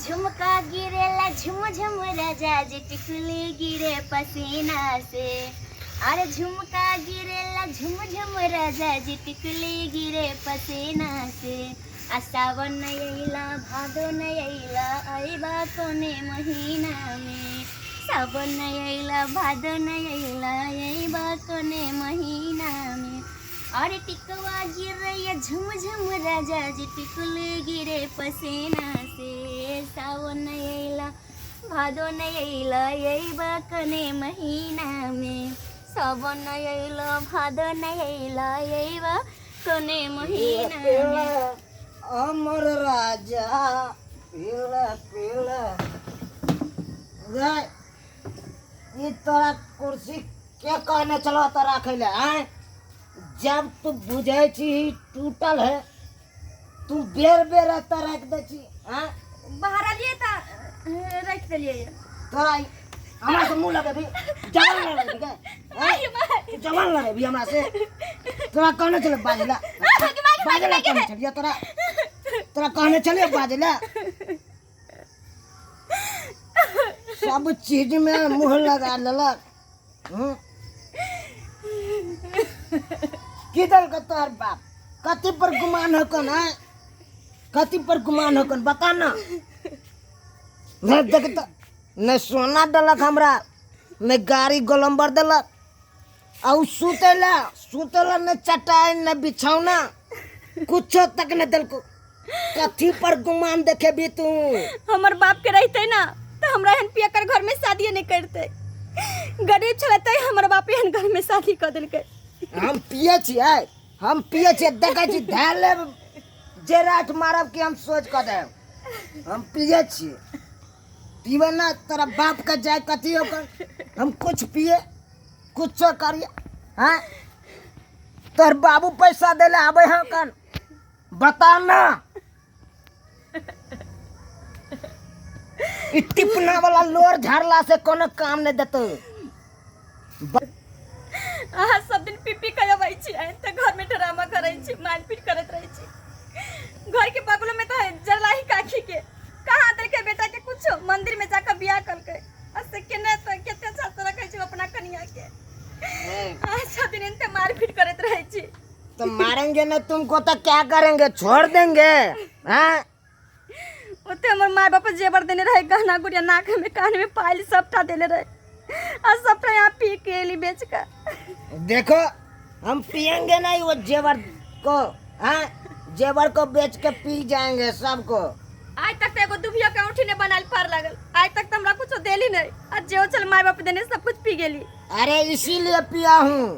झुमका गिरेला झुम झुम राजा जी टिकुली गिरे पसीना से। अरे झुमका गिरेला झुम झुम राजा जी टिकुली गिरे पसीना से। आ सावन अइला भादो अइला अइबा कोने महीना में। सावन अइला भादो अइला अइबा कोने महीना में। अरे टिकवा गिरे झुम झुम राजा जी टिकुली गिरे पसीना से। सावन अइला भादो अइला अइबा कोने महीना में। सावन अइला भादो अइला अइबा कोने महीना में। अमर राजा पीला पीला ये तोरा कुर्सी क्या कहने चलो तो रखे हैं। जब तू बुझे छी टूटल है तू बेर बेर रहता रख दे छी हैं। बाहर लिए था रख दिए तोरा हमरा से मुंह लगे भी जवान लगे ठीक है जवान लगे भी हमरा से। तोरा कहने चले बाजला बाजला कहने चलिए तोरा तोरा कहने चले बाजला सब चीज में मुंह लगा ललक। किधर का तोहर बाप कति पर गुमान होकन है कति पर गुमान होकन बता ना। मैं देख तो न सोना दलक हमरा न गाड़ी गोलंबर दलक और सुतेला न चटाई न बिछौना कुछ तक न दल को। कथी पर गुमान देखे भी तू। हमर बाप के रहते ना तो हमरा हन पिया कर घर में शादी नहीं करते। गरीब चलते हमर बाप हन घर में शादी कर दिलके। हम पिए छिए देखा छी ध्यान ले जे रात मारब कि हम सोच कर दे। हम पिए छिए पीवे ना तेरा बाप का जाए कथी होकर हम कुछ पिए कुछ करिए हैं। तोर बाबू पैसा देले आबे हैं कन बता ना। टिपना वाला लोर झाड़ला से कोनो काम नहीं देतो। सब दिन पी करबै छी तो घर में ड्रामा करै छी मारपीट करत रहै छी। घर के बगल में तो है जरलाही काखी के कहां देखे बेटा के कुछ मंदिर में जाकर बियाह करके अससे केने तो केते साथ रखै छी अपना कन्या के। सब दिन इनते मारपीट करत रहै छी। तो मारेंगे ना तुमको तो क्या करेंगे छोड़ देंगे हैं। ओते हमर माय बाप जेवर देने रहे गहना गुड़िया नाक में कान में पायल सबटा देले रहे और सबटा यहाँ पी के ली बेच कर। देखो हम पियेंगे नहीं वो जेवर को हैं जेवर को बेच के पी जाएंगे सबको। आज तक तो एगो दुभिया के औंठी ने बनाल पार लागल आज तक तो हमरा कुछ देली नहीं आज जो चल माय बाप देने सब कुछ पी गेली। अरे इसीलिए पिया हूँ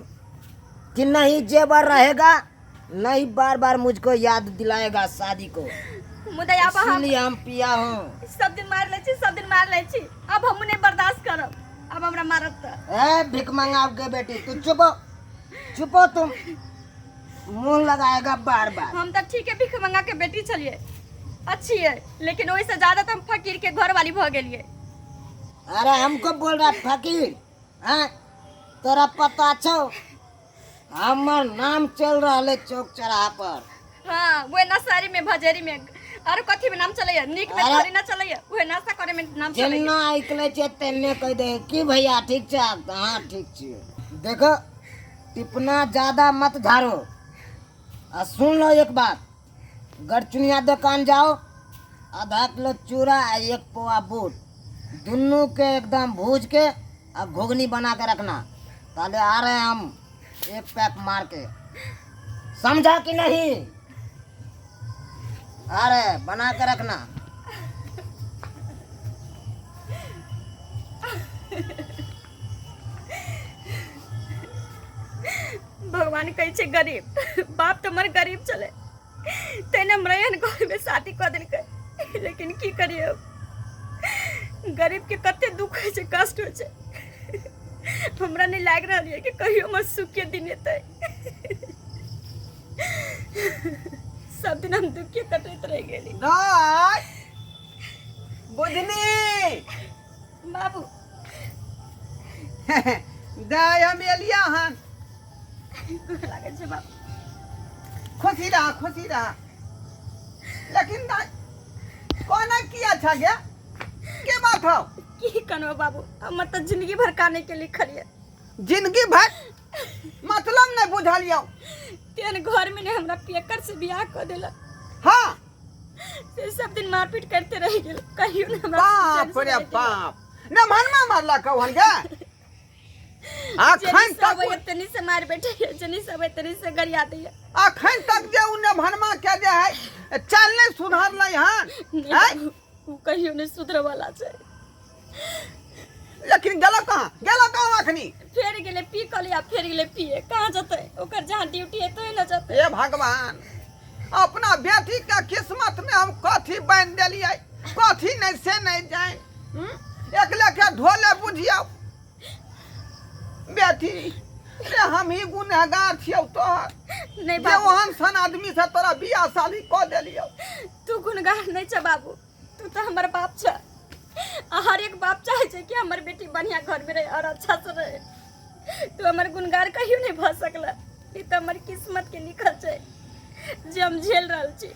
कि नहीं जेवर रहेगा नहीं बार बार मुझको याद दिलाएगा शादी को। मुदा इसीलिए हम पिया हूँ। सब दिन मार ले छी अब हम नहीं बर्दाश्त करब अब हमरा मारब त। ए भिख मंगा के बेटी तू चुपो तुम मुंह लगाएगा बार बार। हम तो ठीक है भिख मंगा के बेटी चलिए अच्छी है लेकिन वही से ज्यादा तो हम फकीर के घर वाली भ गेलिए। अरे हमको बोल रहा फकीर हैं तोरा पता छो हमर नाम चल रहा है चौक चौराहा पर। हाँ वो नशहरी में भजेरी में और कथी में नाम चले नीक में थोड़ी ना चले वो नाश्ता करे में नाम चले। जेना इकले छे तेने कह दे कि भैया ठीक छे। हाँ ठीक छे। देखो टिपना ज्यादा मत झाड़ो और सुन लो एक बात गरचुनिया दुकान जाओ आधा किलो चूड़ा एक पोआ बूट दोनों के एकदम भूज के और घुगनी बना के रखना। ताले आ रहे हैं हम एक पैक मार के समझा कि नहीं। आ रहे बना के रखना। भगवान कहे छे गरीब बाप तुम्हारे गरीब चले तेने मरयन घर में शादी कर दिल लेकिन की करिए अब गरीब के कते दुख हो छे कष्ट हो छे। हमरा नहीं लाग रहा है कि कहियो हमर सुख के दिन एतै। सब दिन हम दुखी कटैत रह गेली। बुझनी बाबू दाय हम एलिया हन लागे छे बाबू खुशी रहा लेकिन दाय कौन किया था गया के बात हो की कनो बाबू हम तो जिंदगी भर काने के लिए खड़िए जिंदगी भर मतलब नहीं बुझलियो तेन घर में ने हमरा पेकर से बियाह कर देला हाँ से सब दिन मारपीट करते रह गेल कहियो ने हमरा बाप रे बाप न मनमा मारला कहन गे अखन तक तनी से मार बैठे जनी सब तनी से गरिया दिए अखन तक जे उन्ने भनमा के जे है चल नहीं सुधार लै हन उ कहियो ने सुधर वाला छै लेकिन गेला कहाँ अखनी फेर गेले पी कलिया फेर गेले पिए कहाँ जते ओकर जहाँ ड्यूटी है तो न जते हे भगवान अपना बेटी के किस्मत में हम कथी बांध देलिए कथी नहीं से नहीं जाए एकले के ढोले बुझियो बेटी रे हम ही गुनहगार छियौ तोहर नहीं जे बाबू ओहन सन आदमी से तोरा बियाह शादी क देलियो तू गुनगार नहीं छ बाबू तू तो हमर बाप छ हर एक बाप चाहे छै कि हमर बेटी बढ़िया घर में रहे और अच्छा से रहे तू हमर गुनगार कहियो नहीं भ सकला ई तो हमर किस्मत के लिखल छै जे हम झेल रहल छी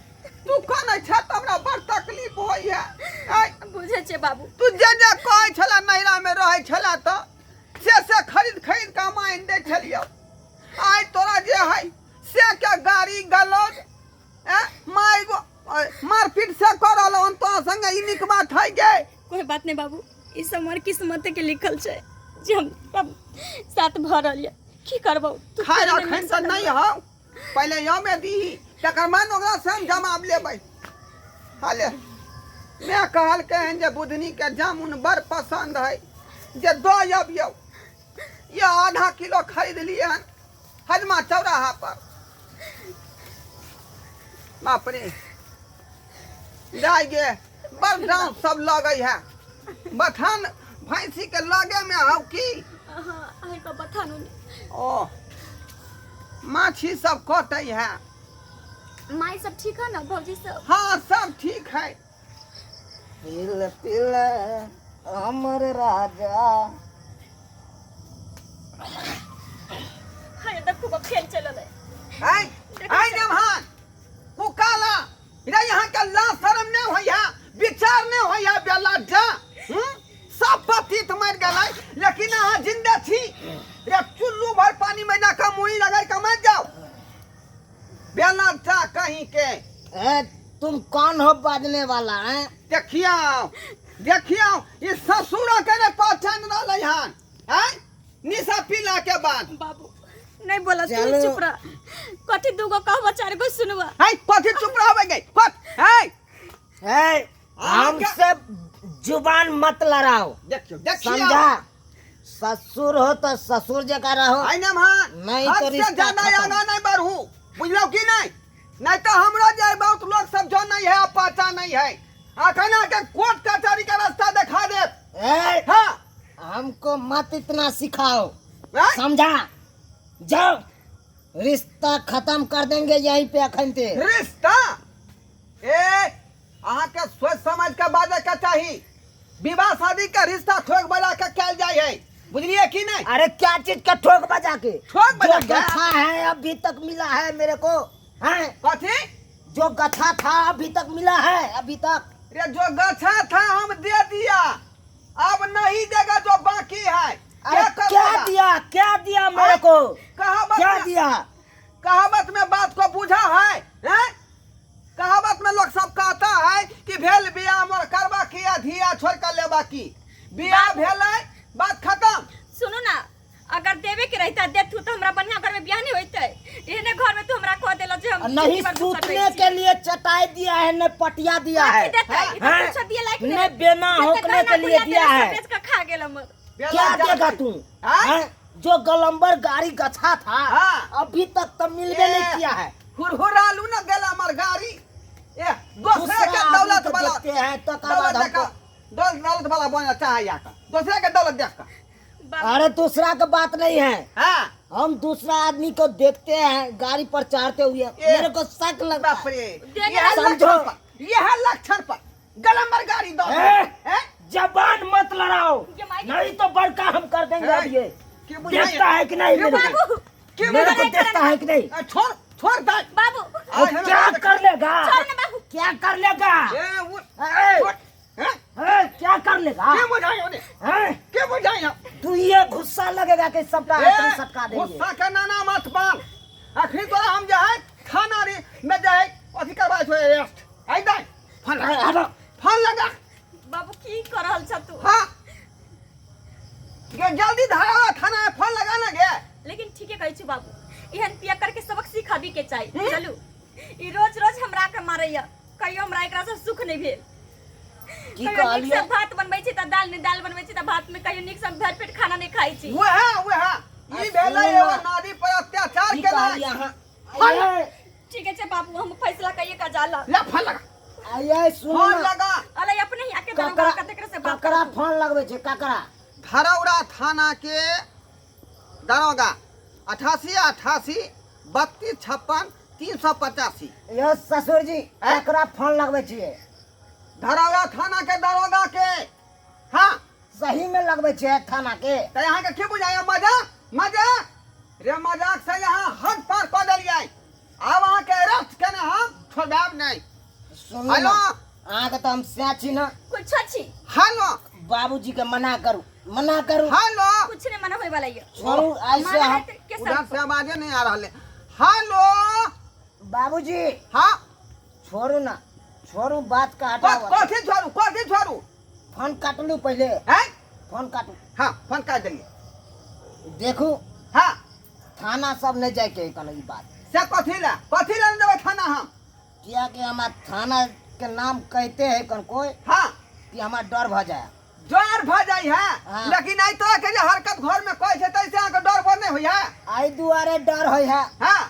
तू कने छ त हमरा बड़ तकलीफ होई है बुझे छै बाबू तू जे कहै छला नैरा में रहै छला त से खरीद कमाइन दे छलियो आइ तोरा जे है से के गाड़ी गलौज मारपीट से करल हन तो संगे ई निक बात है गे कोई बात नहीं बाबू ई सब हमर किस्मत के लिखल छै जे हम तब साथ भ रहलिए की करबौ तू खाए रखन त नहीं हो पहले यो में दी तकर मन ओकरा से हम जवाब लेबै हाले मैं कहल कहन जे बुधनी के जामुन बड़ पसंद है जे दो अबियो ये आधा किलो खरीद लिए हन हजमा चौराहा पर बाप रे जाय गे बड़ दाम सब लगे है बथान भैंसी के लगे में हौ की हां आइ को बथानु ओ माछी सब कटै है माई सब ठीक है ना भौजी सब हाँ सब ठीक है पिल पिल अमर राजा हाय त खूब खेल चलल है आई जमहान कुकाला रे यहाँ का ला शर्म नहीं होया विचार नहीं होया बेला जा सब पतित मर गलाई लेकिन अहाँ जिंदा छी रे चुल्लू भर पानी में ना का मुई लगाई के मर जाओ बेला जा कहीं के तुम कौन हो बाजने वाला है देखियो ये ससुरा के ने पहचान रहले हन हैं निशा पीला के बाद बाबू नहीं बोला तू चलो। चुप रह कथी दूगो कहबो चार गो सुनवा है कथी चुप रहबे गई कथ है हमसे जुबान मत लड़ाओ देखियो समझा ससुर हो तो ससुर जगह रहो आई ना मान नहीं हद तो से रिश्ता ज्यादा खत्म। आगा नहीं बढ़ू बुझलो कि नहीं तो हमरा जाए बहुत लोग सब जो नहीं है पता नहीं है आखना के कोर्ट कचहरी का रास्ता दिखा दे हाँ हमको मत इतना सिखाओ हैं? समझा जाओ रिश्ता खत्म कर देंगे यहीं पे अखन ते रिश्ता अहाँ के सोच समझ के बाजे के चाहिए विवाह शादी का रिश्ता ठोक बजा के कैल जाए है बुझलिए कि नहीं अरे क्या चीज का ठोक बजा के ठोक बजा जो के? गथा है अभी तक मिला है मेरे को हैं कथी जो गथा था अभी तक मिला है अभी तक रे जो गछा था हम दे दिया अब नहीं देगा जो बाकी है अरे करेगा? क्या दिया मेरे को कहावत क्या में- दिया कहावत में बात को बुझा है हैं? कहावत में लोग सब कहता है कि भेल बियाह मोर करबा किया धिया छोड़ कर लेबा की बियाह भेलै बात खत्म सुनो ना अगर देवे के रहता दे तू तो हमरा बढ़िया घर में बियाह नहीं होइते एने घर में तू हमरा कह देला जे हम नहीं जिंदगी भर दूसर सूतने रहै छी। के लिए चटाई दिया है न पटिया दिया है कथी देतै? ई तो हैं? कुछो दिए लायक न नहीं। बेना जते होकने गहना के लिए गुड़िया दिया तेरे है सब बेच के खा गेल हमर बेला क्या जा देगा के- तू हैं? हैं? जो गलंबर गाड़ी गछा था हाँ। अभी तक तो मिलबे नहीं किया है हुरहुरालू न गेला हमर गाड़ी ए दूसरे दूसरा के आदमी दौलत को वाला देखते हैं तो का दौलत बाद देखा हमको दौलत वाला बनना चाहे या का दूसरे के दौलत देख का बाबू, अरे दूसरा का बात नहीं है हां हम दूसरा आदमी को देखते हैं गाड़ी पर चढ़ते हुए मेरे को शक लगता बाप है रे देख यह समझो। लक्षण पर यह लक्षण पर गलंबर गाड़ी दो हैं? जबान मत लड़ाओ ये माइक- नहीं तो बड़का हम कर देंगे अब ये कि बुझाइए? देखता है कि नहीं कि मेरे को बाबू कि मेरे को बुझाइए? देखता है कि नहीं छोड़ छोड़ दे बाबू और क्या कर लेगा छोड़ ना बाबू क्या कर लेगा ए क्या कर लेगा के बुझाई होने हैं? के बुझाई हम तू ये गुस्सा लगेगा कि सबटा आदमी सटका देंगे गुस्सा का नाना मत बाल आखिर तोरा हम जो है खाना रे में जो है अथी करवा छो रेस्ट आई दे फोन लगा फोन लगा बाबू की कर रहल छ तू हां ये जल्दी धारा थाना में फोन लगा ना गे लेकिन ठीके कहै छी बाबू एहन पिया करके सबक सिखाबी के चाही चलू ई रोज रोज हमरा के मारैया कहियो हमरा एकरा से सुख नहीं भेल की कहियो नीक कहलिए से भात बनबै छी त दाल नहीं दाल बनबै छी त भात में कहियो नीक से भर पेट खाना नहीं खाई छी वो है ई भेलै एगो नारी पर अत्याचार की केना कहलिए यहाँ ठीक है बाबू हम फैसला कहिए का जाला ले फोन लगा आये सुन फोन ना लगा अले अपने ही आके दरोगा का तेकरा से बात ककरा फोन लगबै छै ककरा धरौरा थाना के दरोगा 88 32 56 385 यो ससुर जी ककरा फोन लगबै छियै धरौरा थाना के दरोगा के हाँ सही में लगबै छियै थाना के तो यहाँ के की बुझाया मजाक रे मजाक से यहाँ हद पार कर देलियै अब अहाँ के अरेस्ट केने हम छोड़ब नहीं सुनू हेलो अहाँके तऽ हम सैह छी ना कुछ छी हेलो बाबूजी के मना करू हेलो कुछ नहीं मना होय वाला ये छोड़ू ऐसे हम के उधर साथ से आवाजे नहीं आ रहा हेलो बाबूजी हाँ छोड़ू ना छोड़ू बात का हटाओ कथी छोड़ू फोन काटलू पहले हैं फोन काटू हाँ फोन काट देलिए देखू हाँ थाना सब नहीं जाए के कहना ई बात से कथी ला नहीं देबै थाना हम किया कि हमार थाना के नाम कहते हैं कन कोई हाँ कि हमार डर भ जाए डर भ जाई है हाँ। लेकिन आई तो के जे हरकत घर में कहै छै तैसे अहाँ के डर भ नहीं होइया आई दुआरे डर होय है हाँ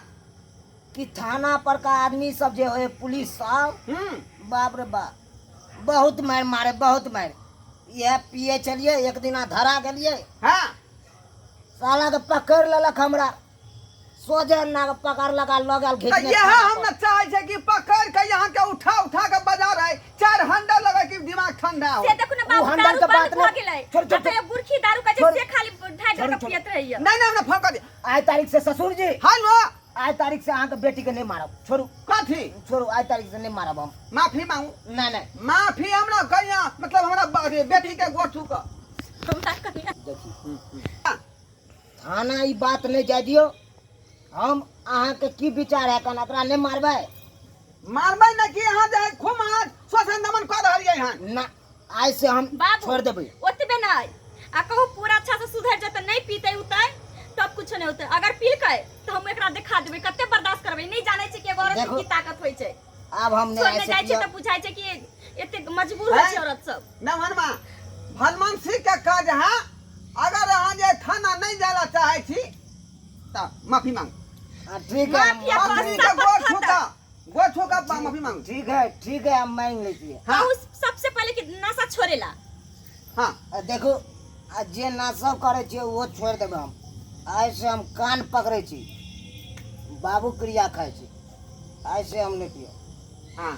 कि थाना पर का आदमी सब जे होय पुलिस सब बाप रे बाप बहुत मार मारे बहुत मार यह पिए चलिए एक दिना धरा गेलिए हाँ साला के पकड़ लेलक हमरा सोझे ना के पकड़ लगा लगल तो घिचने यह हम न चाहे छै कि पकड़ के यहाँ के उठा के बाजार है 4 हंडा लगे कि दिमाग ठंडा हो से देखो ना वो बाबू हंडल दारू के बात बंद भ नहीं- गेलै छोड़, छोड़, अतः बुरखी दारू का छोड़। जे खाली ढाई ढाई छोड़। पियत रहिए नहीं हमने फोन कर दिया आज तारीख से ससुर जी हेलो आज तारीख से अहाँ के बेटी के नहीं मारब छोड़ू कथी छोड़ू आज तारीख से नहीं मारब हम माफी मांगू नहीं माफी हमरा कहिया मतलब हमरा बेटी के गोठू का हमरा कहिया देखी थाना ई बात नहीं जाय दियो हम अहाँ के की विचार है कन एकरा नहीं मारबै मारबै न कि यहाँ जाए खूब आज शोषण दमन कर रहलियै यहाँ ना आज से हम बाबू छोड़ देबै ओतबे नहीं आ कहू पूरा अच्छा से सुधर जते नहीं पीते उते तब कुछ नहीं होते अगर पी के तो हम एकरा दिखा देबै कते बर्दाश्त करबै नहीं जानै छी कि एगो औरत देखो, की ताकत होय छै अब हम नहीं छोड़ने ऐसे जाय छै किया त बुझाय छै कि एते मजबूर होय छै हैं? औरत सब नमनमा भलमनसी के काज है अगर अहाँ जे थाना नहीं जाला चाहे छी त माफी मांग हाँ, ठीक है माफिया हम पास मांग माफी सब के खाता। गोठ छूका माफी मांग ठीक है हम मांग लेती है हाँ कहू सबसे पहले कि नशा छोड़ेला हाँ देखो आ जे नशा करे छियै वो छोड़ देबै हम आज से हम कान पकड़े छी बाबू क्रिया खाए छी आज से हम नहीं पियो हाँ